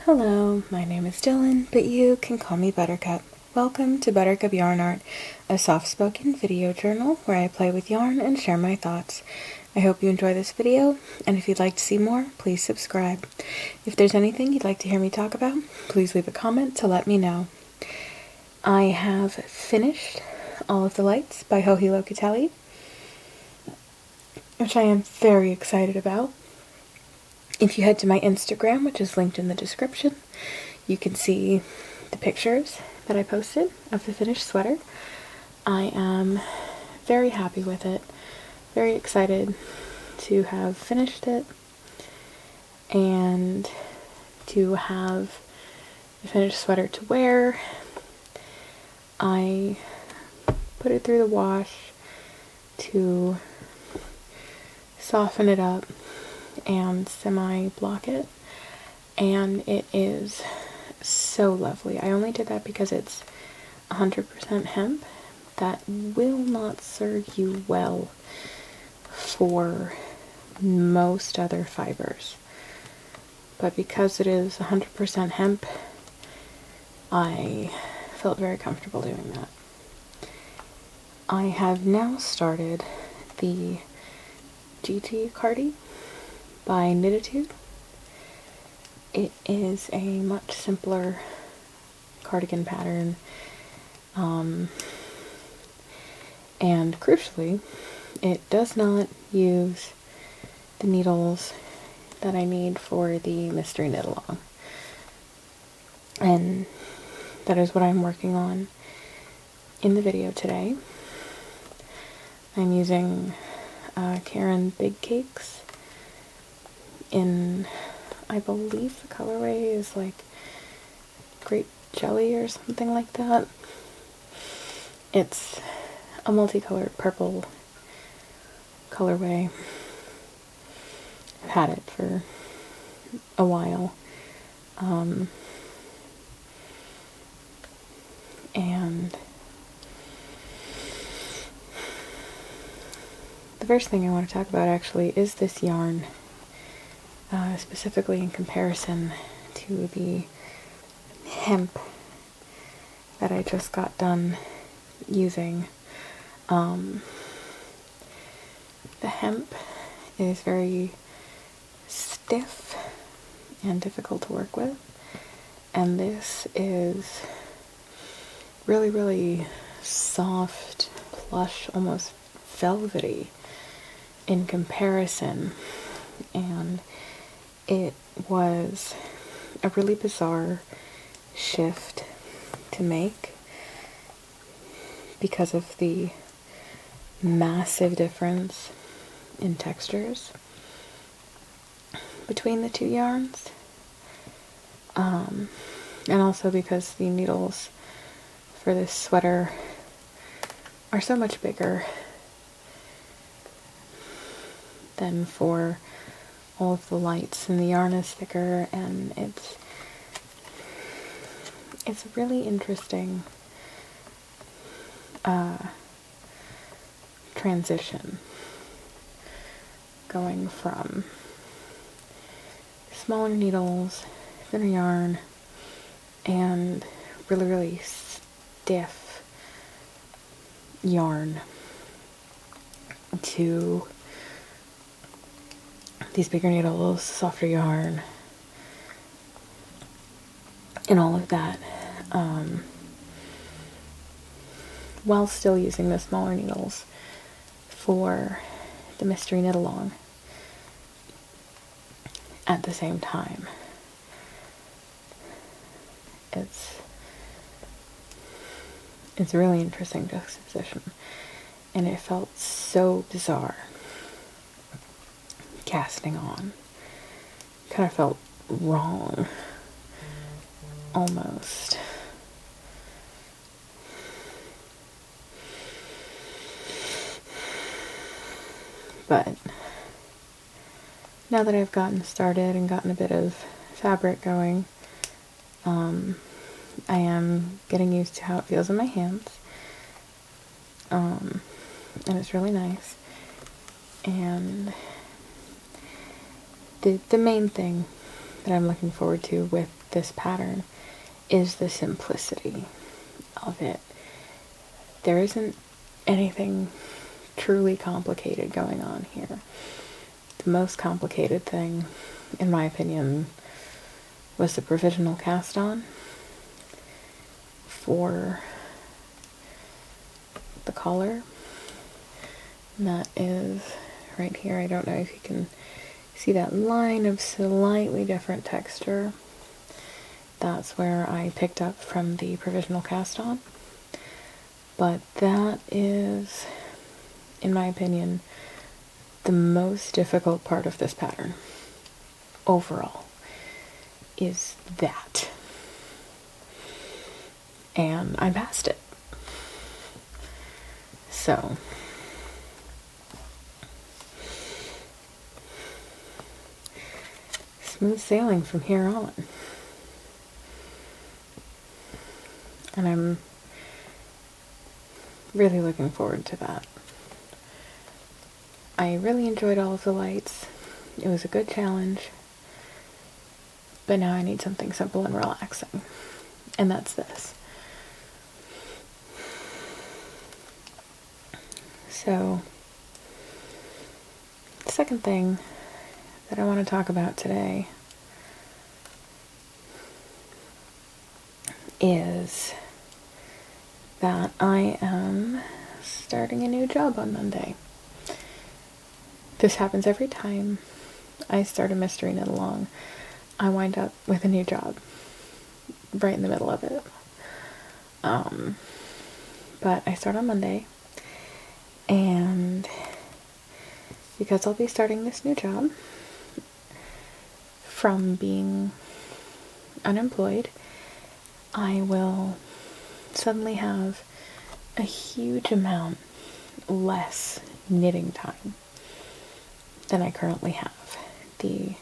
Hello, my name is Dylan, but you can call me Buttercup. Welcome to Buttercup Yarn Art, a soft-spoken video journal where I play with yarn and share my thoughts. I hope you enjoy this video, and if you'd like to see more, please subscribe. If there's anything you'd like to hear me talk about, please leave a comment to let me know. I have finished all of the lights by Hohi Locatelli, which I am very excited about. If you head to my Instagram, which is linked in the description, you can see the pictures that I posted of the finished sweater. I am very happy with it, very excited to have finished it, and to have the finished sweater to wear. I put it through the wash to soften it up and semi-block it, and it is so lovely. I only did that because it's 100% hemp. That will not serve you well for most other fibers, but because it is 100% hemp, I felt very comfortable doing that. I have now started the GT Cardi by Knititude. It is a much simpler cardigan pattern, and crucially, it does not use the needles that I need for the mystery knit along, and that is what I'm working on in the video today. I'm using Karen Big Cakes in, I believe the colorway is like grape jelly or something like that. It's a multicolored purple colorway. I've had it for a while. And the first thing I want to talk about actually is this yarn. Specifically in comparison to the hemp that I just got done using. The hemp is very stiff and difficult to work with, and this is really, really soft, plush, almost velvety in comparison, and it was a really bizarre shift to make because of the massive difference in textures between the two yarns, and also because the needles for this sweater are so much bigger than for all of the lights, and the yarn is thicker, and it's a really interesting transition going from smaller needles, thinner yarn, and really, really stiff yarn to these bigger needles, softer yarn, and all of that, while still using the smaller needles for the mystery knit along at the same time. It's a really interesting juxtaposition, and it felt so bizarre casting on. Kind of felt wrong, almost. But now that I've gotten started and gotten a bit of fabric going, I am getting used to how it feels in my hands, and it's really nice. And the main thing that I'm looking forward to with this pattern is the simplicity of it. There isn't anything truly complicated going on here. The most complicated thing, in my opinion, was the provisional cast on for the collar. And that is right here. I don't know if you can see that line of slightly different texture. That's where I picked up from the provisional cast on. But that is, in my opinion, the most difficult part of this pattern overall is that. And I passed it. So smooth sailing from here on. And I'm really looking forward to that. I really enjoyed all of the lights. It was a good challenge. But now I need something simple and relaxing. And that's this. So, the second thing that I want to talk about today is that I am starting a new job on Monday. This happens every time I start a mystery knit along. I wind up with a new job right in the middle of it. But I start on Monday, and because I'll be starting this new job from being unemployed, I will suddenly have a huge amount less knitting time than I currently have. The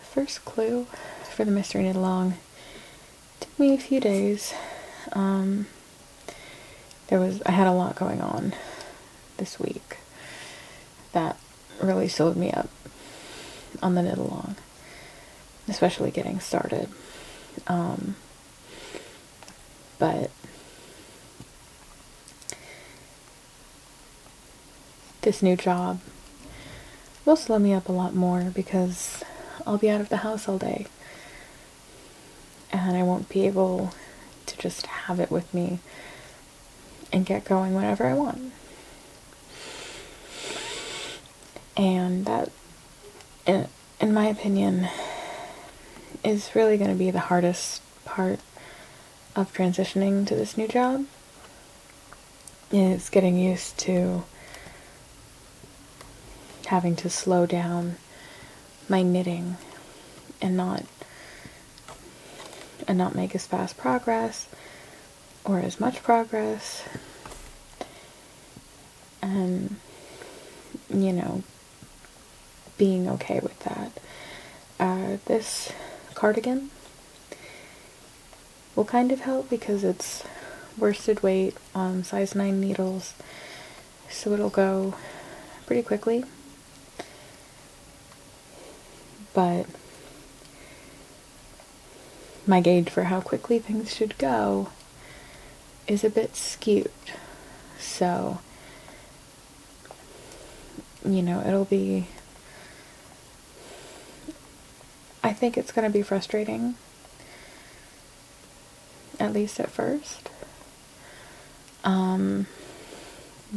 first clue for the mystery knit along took me a few days. I had a lot going on this week that really slowed me up on the knit along, especially getting started. But this new job will slow me up a lot more because I'll be out of the house all day and I won't be able to just have it with me and get going whenever I want. And that, in my opinion, is really going to be the hardest part of transitioning to this new job, is getting used to having to slow down my knitting and not make as fast progress or as much progress, and being okay with that. This cardigan will kind of help because it's worsted weight on size 9 needles, so it'll go pretty quickly. But my gauge for how quickly things should go is a bit skewed. So, it'll be, I think it's going to be frustrating, at least at first.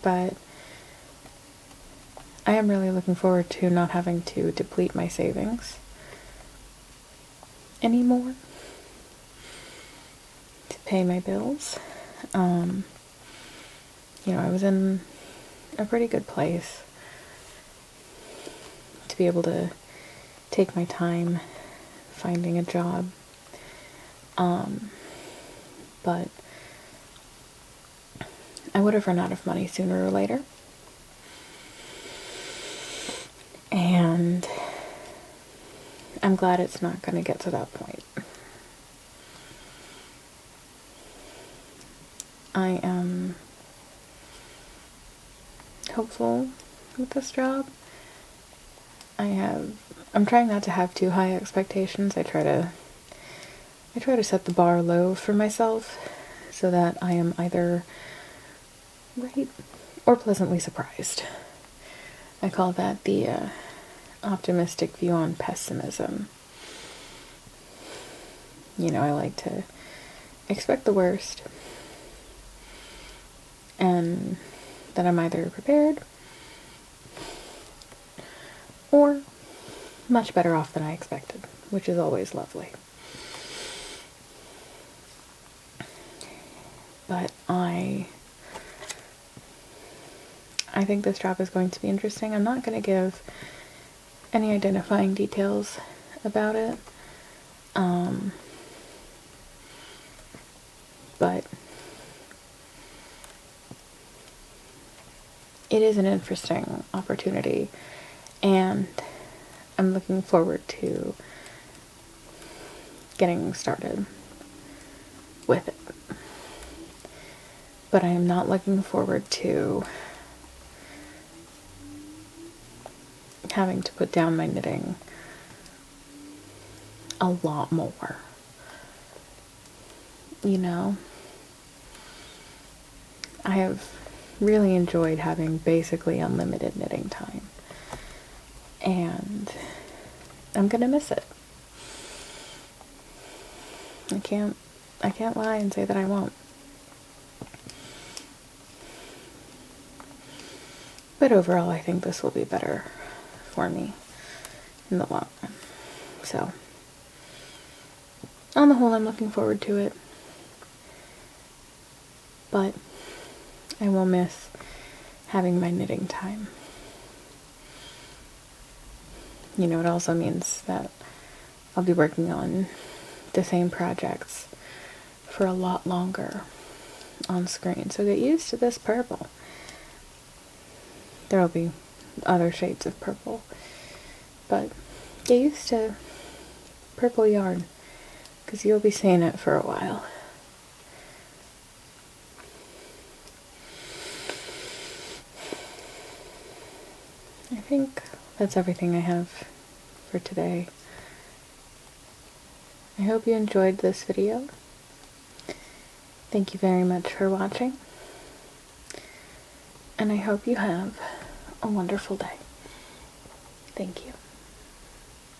But I am really looking forward to not having to deplete my savings anymore to pay my bills. I was in a pretty good place to be able to take my time finding a job. But I would have run out of money sooner or later. And I'm glad it's not going to get to that point. I am hopeful with this job. I'm trying not to have too high expectations. I try to I try to set the bar low for myself so that I am either right or pleasantly surprised. I call that the optimistic view on pessimism. You know, I like to expect the worst and that I'm either prepared or much better off than I expected, which is always lovely. But I think this job is going to be interesting. I'm not going to give any identifying details about it. But it is an interesting opportunity, and I'm looking forward to getting started with it. But I am not looking forward to having to put down my knitting a lot more. You know, I have really enjoyed having basically unlimited knitting time, and I'm gonna miss it. I can't lie and say that I won't. But overall, I think this will be better for me in the long run. So, on the whole, I'm looking forward to it. But I will miss having my knitting time. You know, it also means that I'll be working on the same projects for a lot longer on screen. So get used to this purple. There will be other shades of purple, but get used to purple yarn, because you'll be seeing it for a while. I think that's everything I have for today. I hope you enjoyed this video. Thank you very much for watching, and I hope you have a wonderful day. Thank you.